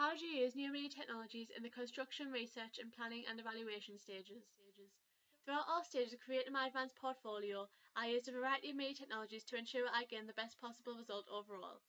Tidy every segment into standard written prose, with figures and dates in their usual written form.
How do you use new media technologies in the construction, research and planning and evaluation stages? Throughout all stages of creating my advanced portfolio, I used a variety of media technologies to ensure I gained the best possible result overall.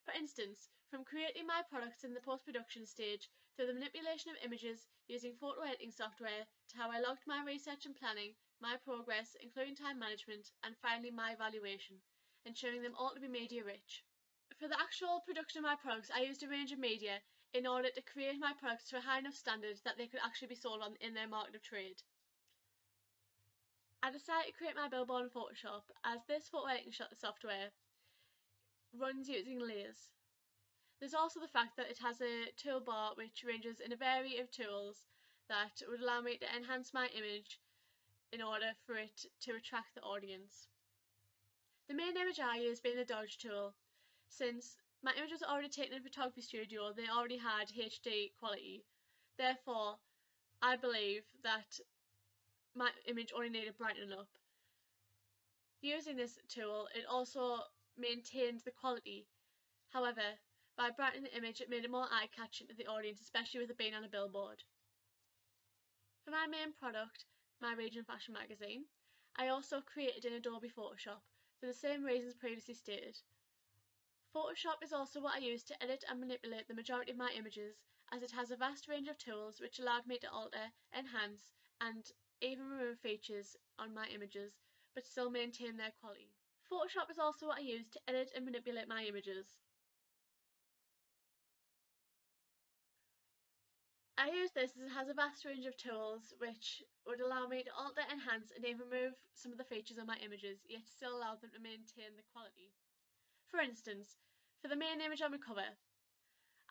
For instance, from creating my products in the post-production stage, through the manipulation of images using photo editing software, to how I logged my research and planning, my progress, including time management, and finally my evaluation, ensuring them all to be media rich. For the actual production of my products, I used a range of media in order to create my products to a high enough standard that they could actually be sold on in their market of trade. I decided to create my billboard in Photoshop, as this photo editing software runs using layers. There's also the fact that it has a toolbar which ranges in a variety of tools that would allow me to enhance my image in order for it to attract the audience. The main image I used being the Dodge tool. Since my image was already taken in a photography studio, they already had HD quality. Therefore, I believe that my image only needed brightening up. Using this tool, it also maintained the quality. However, by brightening the image, it made it more eye-catching to the audience, especially with it being on a billboard. For my main product, my Region Fashion magazine, I also created in Adobe Photoshop for the same reasons previously stated. Photoshop is also what I use to edit and manipulate the majority of my images, as it has a vast range of tools which allowed me to alter, enhance, and even remove features on my images, but still maintain their quality. Photoshop is also what I use to edit and manipulate my images. I use this as it has a vast range of tools which would allow me to alter, enhance, and even remove some of the features on my images, yet still allow them to maintain the quality. For instance, for the main image on my cover,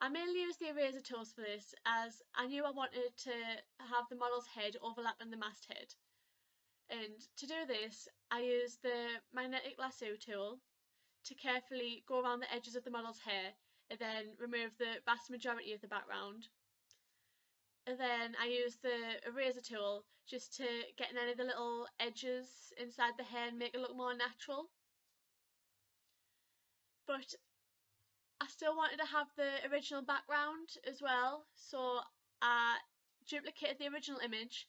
I mainly used the eraser tools for this, as I knew I wanted to have the model's head overlapping the masthead. And to do this, I used the magnetic lasso tool to carefully go around the edges of the model's hair and then remove the vast majority of the background. And then I used the eraser tool just to get in any of the little edges inside the hair and make it look more natural. But I still wanted to have the original background as well, so I duplicated the original image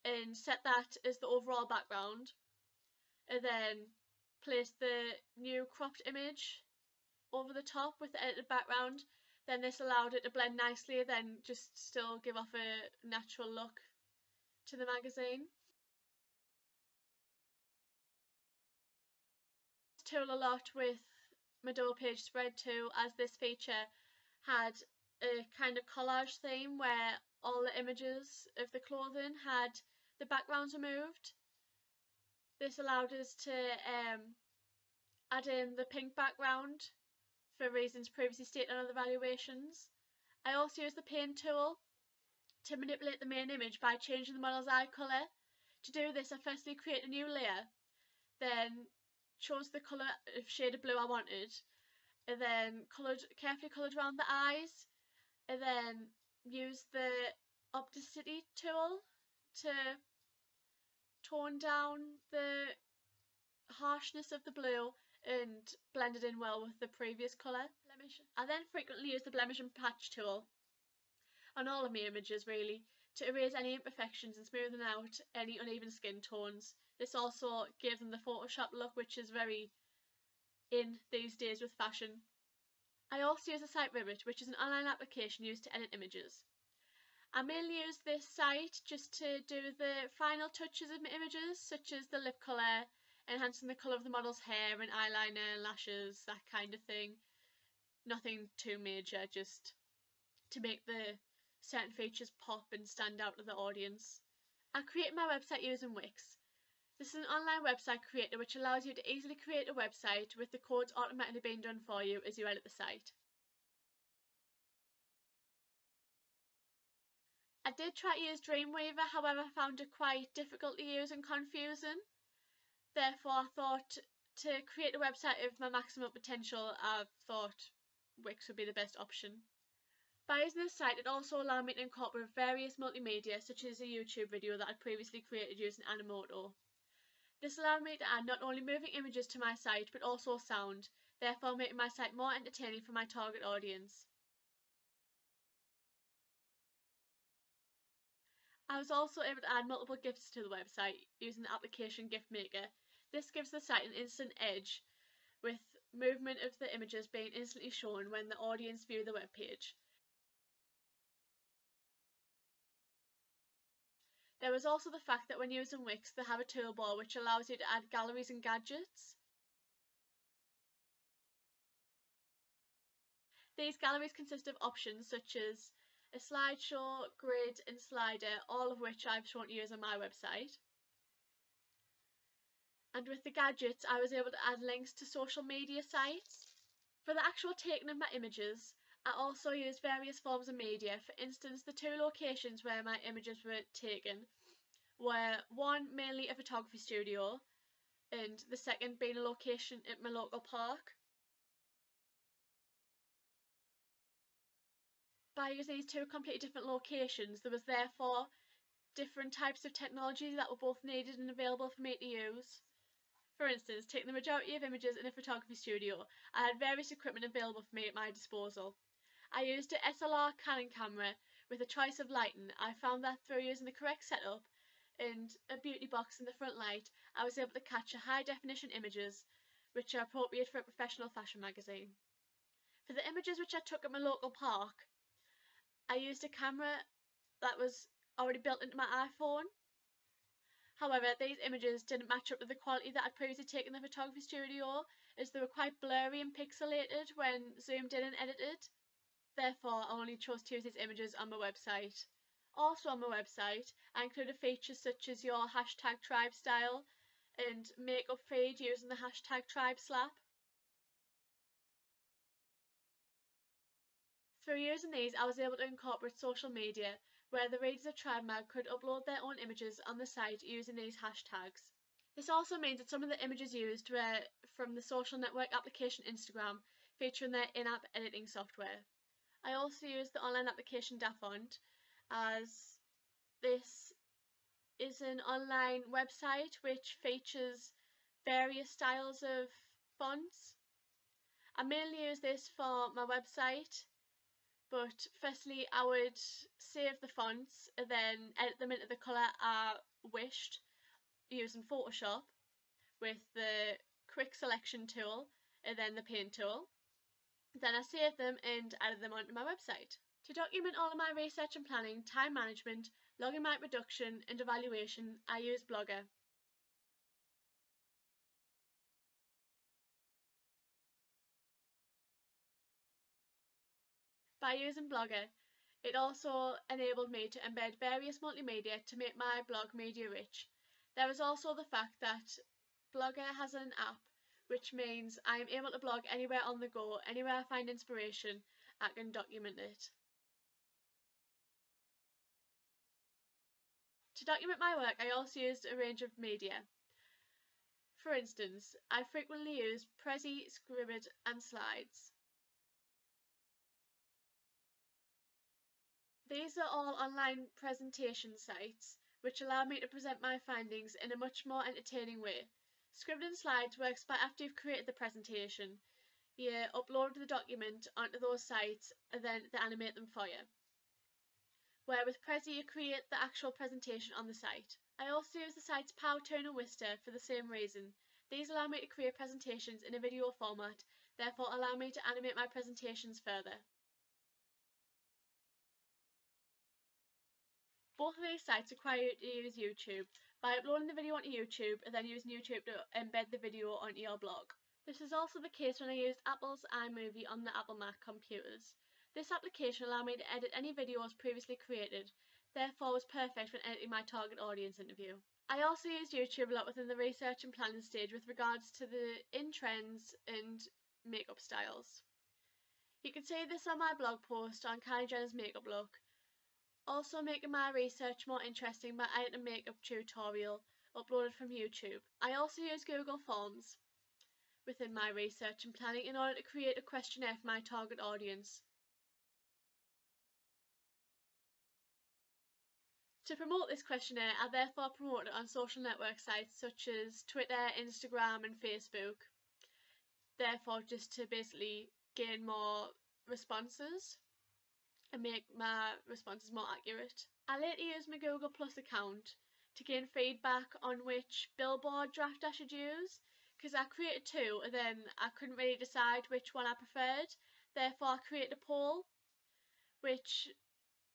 and set that as the overall background, and then placed the new cropped image over the top with the edited background. Then this allowed it to blend nicely and then just still give off a natural look to the magazine. Tool a lot with my double page spread too, as this feature had a kind of collage theme where all the images of the clothing had the backgrounds removed. This allowed us to add in the pink background for reasons previously stated on other evaluations. I also used the paint tool to manipulate the main image by changing the model's eye colour. To do this, I firstly created a new layer, then chose the colour of shade of blue I wanted, and then carefully coloured around the eyes, and then used the opacity tool to tone down the harshness of the blue and blended in well with the previous colour. I then frequently use the blemish and patch tool on all of my images really to erase any imperfections and smoothing out any uneven skin tones. This also gave them the Photoshop look, which is very in these days with fashion. I also use a site ribbit, which is an online application used to edit images. I mainly use this site just to do the final touches of my images, such as the lip colour, enhancing the colour of the model's hair and eyeliner, lashes, that kind of thing. Nothing too major, just to make the certain features pop and stand out to the audience. I created my website using Wix. This is an online website creator which allows you to easily create a website with the codes automatically being done for you as you edit the site. I did try to use Dreamweaver, however I found it quite difficult to use and confusing. Therefore I thought to create a website of my maximum potential, I thought Wix would be the best option. By using this site, it also allowed me to incorporate various multimedia, such as a YouTube video that I'd previously created using Animoto. This allowed me to add not only moving images to my site, but also sound, therefore making my site more entertaining for my target audience. I was also able to add multiple gifts to the website using the application Gift Maker. This gives the site an instant edge, with movement of the images being instantly shown when the audience view the web page. There is also the fact that when using Wix, they have a toolbar which allows you to add galleries and gadgets. These galleries consist of options such as a slideshow, grid and slider, all of which I've shown to you on my website. And with the gadgets, I was able to add links to social media sites. For the actual taking of my images, I also used various forms of media. For instance, the two locations where my images were taken were one mainly a photography studio and the second being a location at my local park. By using these two completely different locations, there was therefore different types of technology that were both needed and available for me to use. For instance, taking the majority of images in a photography studio, I had various equipment available for me at my disposal. I used a SLR Canon camera with a choice of lighting. I found that through using the correct setup and a beauty box in the front light, I was able to capture high definition images which are appropriate for a professional fashion magazine. For the images which I took at my local park, I used a camera that was already built into my iPhone. However, these images didn't match up to the quality that I'd previously taken in the photography studio, as they were quite blurry and pixelated when zoomed in and edited. Therefore, I only chose to use these images on my website. Also on my website, I included features such as your hashtag tribe style and makeup feed using the hashtag tribe slap. Through using these, I was able to incorporate social media, where the readers of Tribe Mag could upload their own images on the site using these hashtags. This also means that some of the images used were from the social network application Instagram, featuring their in-app editing software. I also used the online application Dafont, as this is an online website which features various styles of fonts. I mainly use this for my website, but firstly I would save the fonts and then edit them into the colour I wished using Photoshop with the quick selection tool and then the paint tool. Then I saved them and added them onto my website. To document all of my research and planning, time management, login reduction and evaluation, I use Blogger. By using Blogger, it also enabled me to embed various multimedia to make my blog media rich. There is also the fact that Blogger has an app, which means I am able to blog anywhere on the go, anywhere I find inspiration, I can document it. To document my work, I also used a range of media. For instance, I frequently use Prezi, Scribd and Slides. These are all online presentation sites which allow me to present my findings in a much more entertaining way. Scribd and Slides works by after you've created the presentation, you upload the document onto those sites and then they animate them for you. Where with Prezi you create the actual presentation on the site. I also use the sites Powtoon and Whister for the same reason. These allow me to create presentations in a video format, therefore allow me to animate my presentations further. Both of these sites require you to use YouTube by uploading the video onto YouTube and then using YouTube to embed the video onto your blog. This is also the case when I used Apple's iMovie on the Apple Mac computers. This application allowed me to edit any videos previously created, therefore was perfect when editing my target audience interview. I also used YouTube a lot within the research and planning stage with regards to the in-trends and makeup styles. You can see this on my blog post on Kylie Jenner's makeup look. Also making my research more interesting by adding a makeup tutorial uploaded from YouTube. I also use Google Forms within my research and planning in order to create a questionnaire for my target audience. To promote this questionnaire, I therefore promote it on social network sites such as Twitter, Instagram and Facebook. Therefore, just to basically gain more responses and make my responses more accurate. I later used my Google Plus account to gain feedback on which billboard draft I should use, because I created two and then I couldn't really decide which one I preferred. Therefore, I created a poll which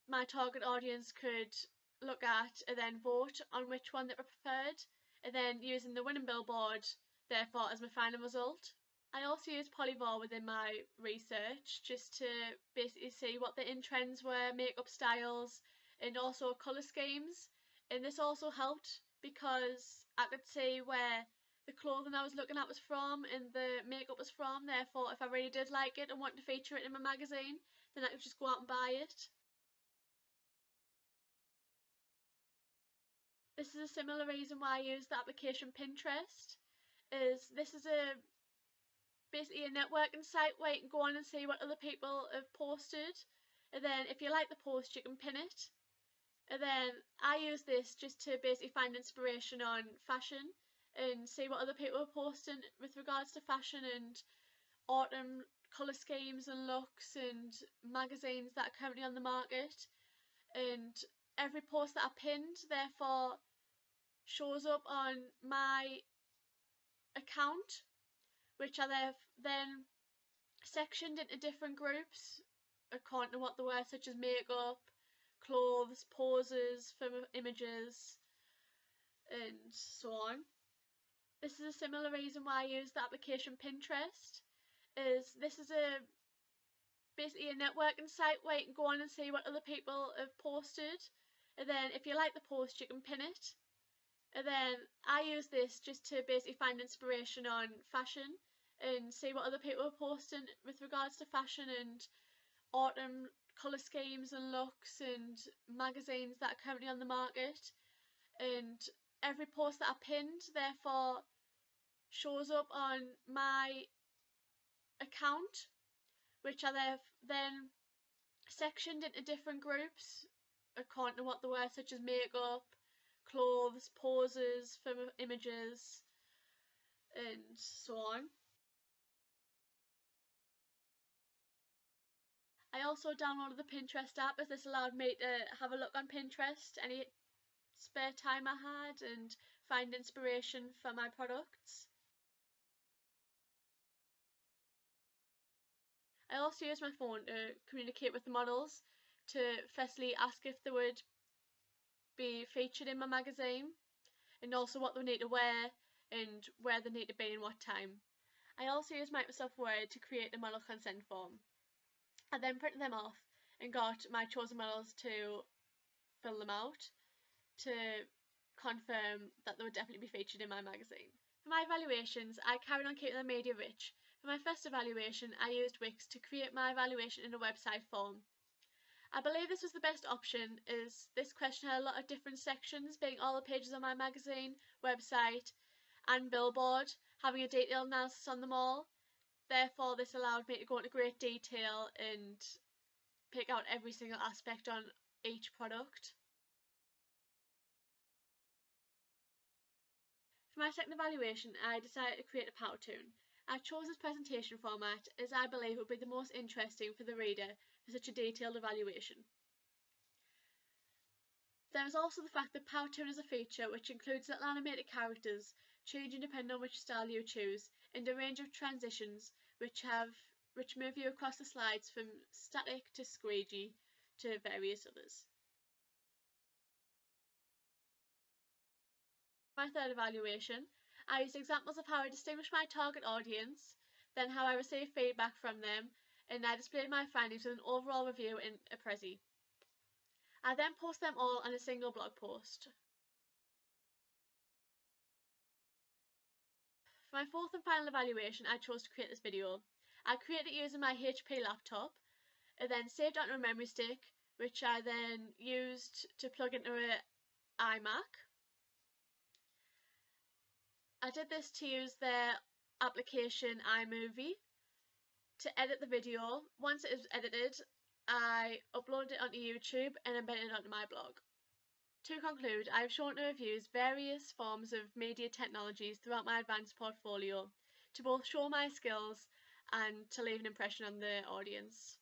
my target audience could look at and then vote on which one they preferred, and then using the winning billboard, therefore, as my final result. I also used Polyvore within my research just to basically see what the in trends were, makeup styles, and also colour schemes. And this also helped because I could see where the clothing I was looking at was from and the makeup was from. Therefore, if I really did like it and wanted to feature it in my magazine, then I could just go out and buy it. This is a similar reason why I use the application Pinterest. This is basically a networking site where you can go on and see what other people have posted, and then if you like the post you can pin it. And then I use this just to basically find inspiration on fashion and see what other people are posting with regards to fashion and autumn colour schemes and looks and magazines that are currently on the market. And every post that I pinned therefore shows up on my account, which are then sectioned into different groups according to what they were, such as makeup, clothes, poses for images, and so on. This is a similar reason why I use the application Pinterest. This is basically a networking site where you can go on and see what other people have posted, and then if you like the post you can pin it. And then I use this just to basically find inspiration on fashion and see what other people are posting with regards to fashion and autumn colour schemes and looks and magazines that are currently on the market. And every post that I pinned therefore shows up on my account, which are then sectioned into different groups according to what they were, such as makeup, clothes, poses for images, and so on. I also downloaded the Pinterest app as this allowed me to have a look on Pinterest any spare time I had and find inspiration for my products. I also used my phone to communicate with the models to firstly ask if they would be featured in my magazine and also what they need to wear and where they need to be and what time. I also used Microsoft Word to create the model consent form. I then printed them off and got my chosen models to fill them out to confirm that they would definitely be featured in my magazine. For my evaluations, I carried on keeping them media rich. For my first evaluation, I used Wix to create my evaluation in a website form. I believe this was the best option as this question had a lot of different sections, being all the pages on my magazine, website and billboard, having a detailed analysis on them all. Therefore, this allowed me to go into great detail and pick out every single aspect on each product. For my second evaluation, I decided to create a PowerToon. I chose this presentation format as I believe it would be the most interesting for the reader for such a detailed evaluation. There is also the fact that PowerToon is a feature which includes little animated characters, changing depending on which style you choose, and a range of transitions which move you across the slides from static to squeegee to various others. My third evaluation, I used examples of how I distinguished my target audience, then how I received feedback from them, and I displayed my findings with an overall review in a Prezi. I then post them all on a single blog post. For my fourth and final evaluation, I chose to create this video. I created it using my HP laptop, and then saved it onto a memory stick, which I then used to plug into an iMac. I did this to use their application iMovie to edit the video. Once it was edited, I uploaded it onto YouTube and embedded it onto my blog. To conclude, I have shown to reviews various forms of media technologies throughout my advanced portfolio to both show my skills and to leave an impression on the audience.